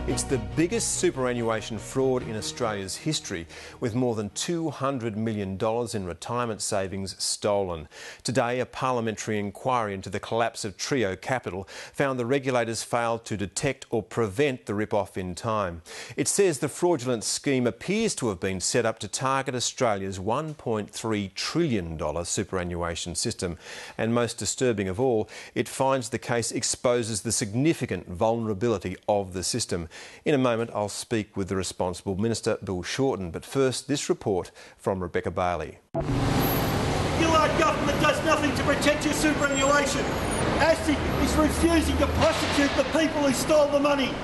It's the biggest superannuation fraud in Australia's history, with more than $200 million in retirement savings stolen. Today, a parliamentary inquiry into the collapse of Trio Capital found the regulators failed to detect or prevent the rip-off in time. It says the fraudulent scheme appears to have been set up to target Australia's $1.3 trillion superannuation system. And most disturbing of all, it finds the case exposes the significant vulnerability of the system. In a moment, I'll speak with the responsible Minister, Bill Shorten. But first, this report from Rebecca Bailey. Your government does nothing to protect your superannuation. ASIC is refusing to prosecute the people who stole the money.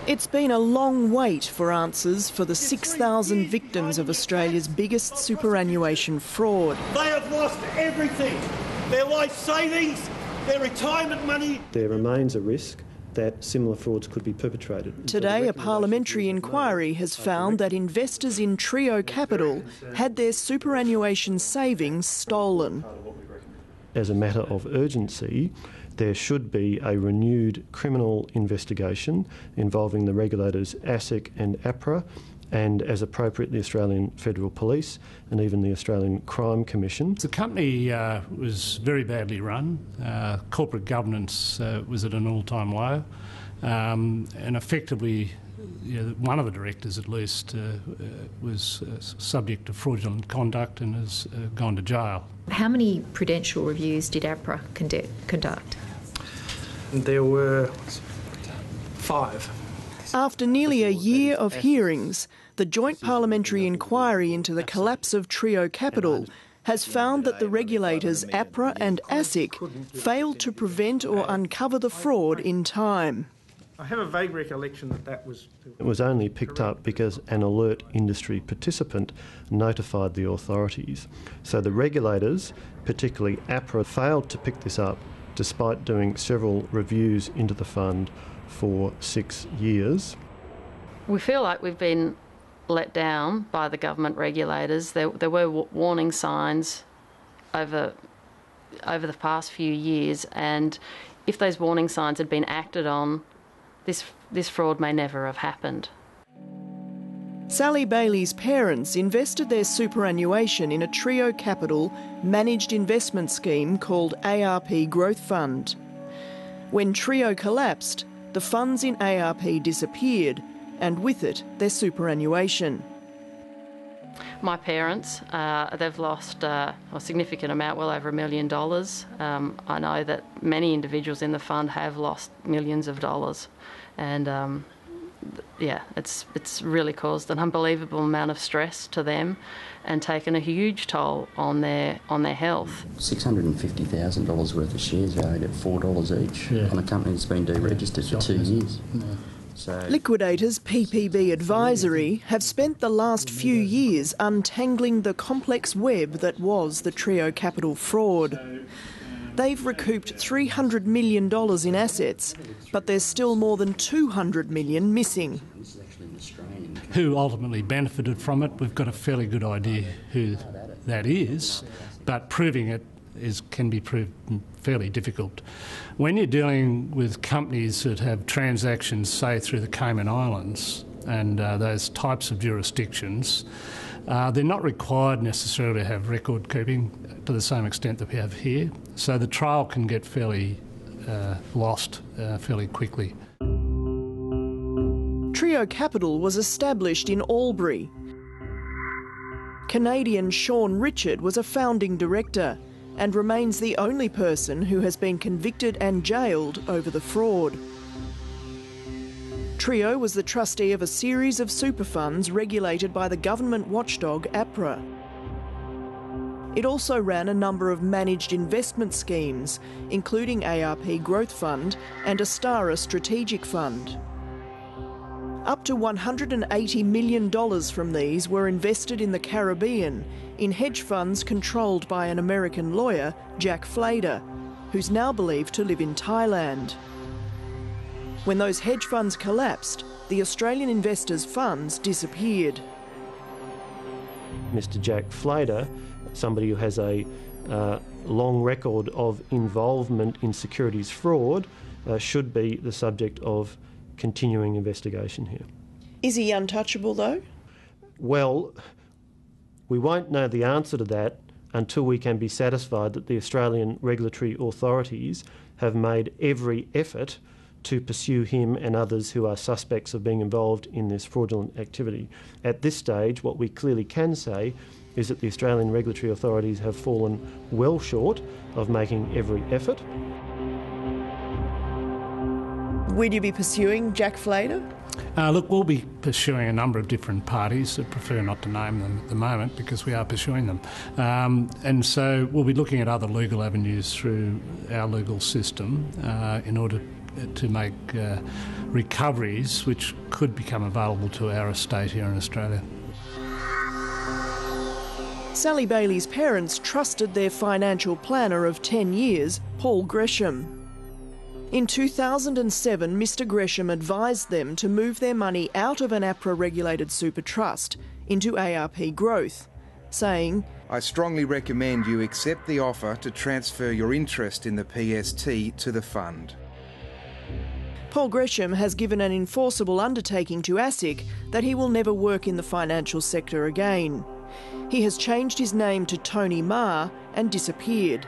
It's been a long wait for answers for the 6,000 victims of Australia's biggest superannuation fraud. They have lost everything. Their life savings, their retirement money. There remains a risk that similar frauds could be perpetrated. Today, a parliamentary inquiry has found that investors in Trio Capital had their superannuation savings stolen. As a matter of urgency, there should be a renewed criminal investigation involving the regulators ASIC and APRA, and as appropriate the Australian Federal Police and even the Australian Crime Commission. The company was very badly run. Corporate governance was at an all-time low, and effectively one of the directors at least was subject to fraudulent conduct and has gone to jail. How many prudential reviews did APRA conduct? There were 5. After nearly a year of hearings, the joint parliamentary inquiry into the collapse of Trio Capital has found that the regulators APRA and ASIC failed to prevent or uncover the fraud in time. I have a vague recollection that was... It was only picked up because an alert industry participant notified the authorities. So the regulators, particularly APRA, failed to pick this up despite doing several reviews into the fund for 6 years. We feel like we've been let down by the government regulators. There were warning signs over the past few years, and if those warning signs had been acted on, this fraud may never have happened. Sally Bailey's parents invested their superannuation in a Trio Capital managed investment scheme called ARP Growth Fund. When Trio collapsed, the funds in ARP disappeared, and with it, their superannuation. My parents, they've lost a significant amount, well over $1 million. I know that many individuals in the fund have lost millions of dollars, and it's really caused an unbelievable amount of stress to them and taken a huge toll on their health. $650,000 worth of shares valued at $4 each on a company that's been deregistered for 2 years. So Liquidators PPB Advisory have spent the last few years untangling the complex web that was the Trio Capital fraud. They've recouped $300 million in assets, but there's still more than $200 million missing. Who ultimately benefited from it, we've got a fairly good idea who that is, but proving it can be proved fairly difficult. When you're dealing with companies that have transactions, say, through the Cayman Islands and those types of jurisdictions, they're not required necessarily to have record keeping to the same extent that we have here, so the trail can get fairly lost fairly quickly. Trio Capital was established in Albury. Canadian Sean Richard was a founding director and remains the only person who has been convicted and jailed over the fraud. Trio was the trustee of a series of super funds regulated by the government watchdog APRA. It also ran a number of managed investment schemes, including ARP Growth Fund and Astara Strategic Fund. Up to $180 million from these were invested in the Caribbean in hedge funds controlled by an American lawyer, Jack Flader, who's now believed to live in Thailand. When those hedge funds collapsed, the Australian investors' funds disappeared. Mr Jack Flader, somebody who has a long record of involvement in securities fraud, should be the subject of continuing investigation here. Is he untouchable though? Well, we won't know the answer to that until we can be satisfied that the Australian regulatory authorities have made every effort to pursue him and others who are suspects of being involved in this fraudulent activity. At this stage, what we clearly can say is that the Australian regulatory authorities have fallen well short of making every effort. Would you be pursuing Jack Flader? Look, we'll be pursuing a number of different parties. I prefer not to name them at the moment because we are pursuing them. And so we'll be looking at other legal avenues through our legal system in order to make recoveries which could become available to our estate here in Australia. Sally Bailey's parents trusted their financial planner of 10 years, Paul Gresham. In 2007, Mr Gresham advised them to move their money out of an APRA-regulated super trust into ARP Growth, saying, "I strongly recommend you accept the offer to transfer your interest in the PST to the fund." Paul Gresham has given an enforceable undertaking to ASIC that he will never work in the financial sector again. He has changed his name to Tony Marr and disappeared.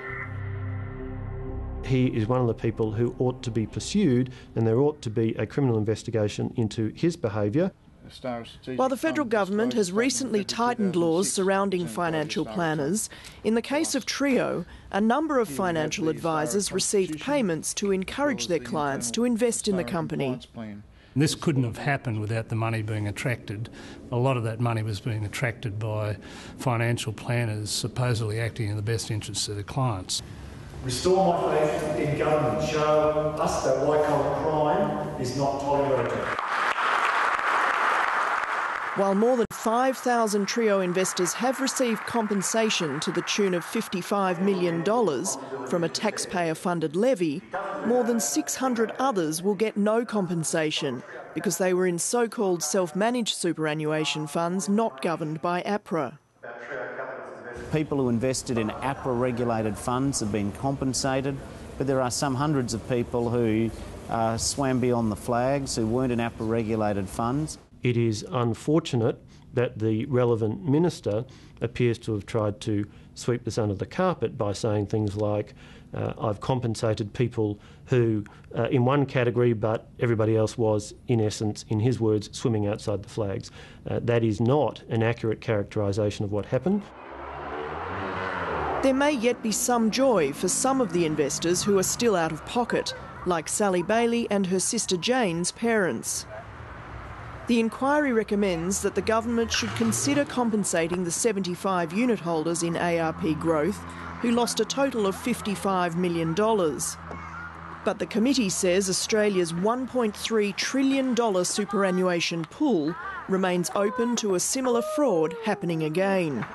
He is one of the people who ought to be pursued, and there ought to be a criminal investigation into his behaviour. While the federal government has recently tightened laws surrounding financial planners, in the case of Trio, a number of financial advisors received payments to encourage their clients to invest in the company. This couldn't have happened without the money being attracted. A lot of that money was being attracted by financial planners supposedly acting in the best interests of their clients. Restore my faith in government. Show us that white-collar crime is not tolerated. While more than 5,000 Trio investors have received compensation to the tune of $55 million from a taxpayer-funded levy, more than 600 others will get no compensation because they were in so-called self-managed superannuation funds not governed by APRA. People who invested in APRA-regulated funds have been compensated, but there are some hundreds of people who swam beyond the flags, who weren't in APRA-regulated funds. It is unfortunate that the relevant minister appears to have tried to sweep this under the carpet by saying things like, I've compensated people who, in one category, but everybody else was, in essence, in his words, swimming outside the flags. That is not an accurate characterisation of what happened. There may yet be some joy for some of the investors who are still out of pocket, like Sally Bailey and her sister Jane's parents. The inquiry recommends that the government should consider compensating the 75 unit holders in ARP Growth who lost a total of $55 million. But the committee says Australia's $1.3 trillion superannuation pool remains open to a similar fraud happening again.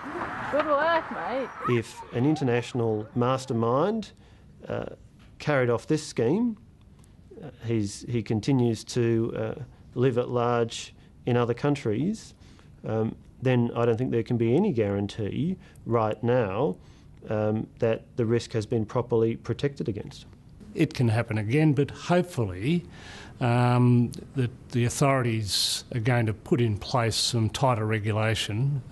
Good work, mate. If an international mastermind carried off this scheme, he continues to live at large in other countries, then I don't think there can be any guarantee right now that the risk has been properly protected against. It can happen again, but hopefully the authorities are going to put in place some tighter regulation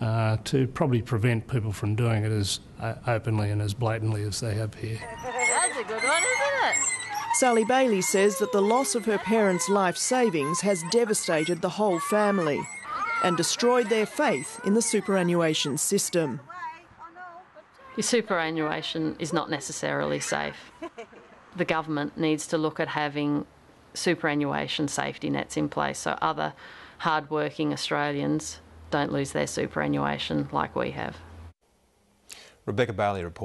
to probably prevent people from doing it as openly and as blatantly as they have here. That's a good one, isn't it? Sally Bailey says that the loss of her parents' life savings has devastated the whole family and destroyed their faith in the superannuation system. Your superannuation is not necessarily safe. The government needs to look at having superannuation safety nets in place so other hard-working Australians don't lose their superannuation like we have. Rebecca Bailey reports.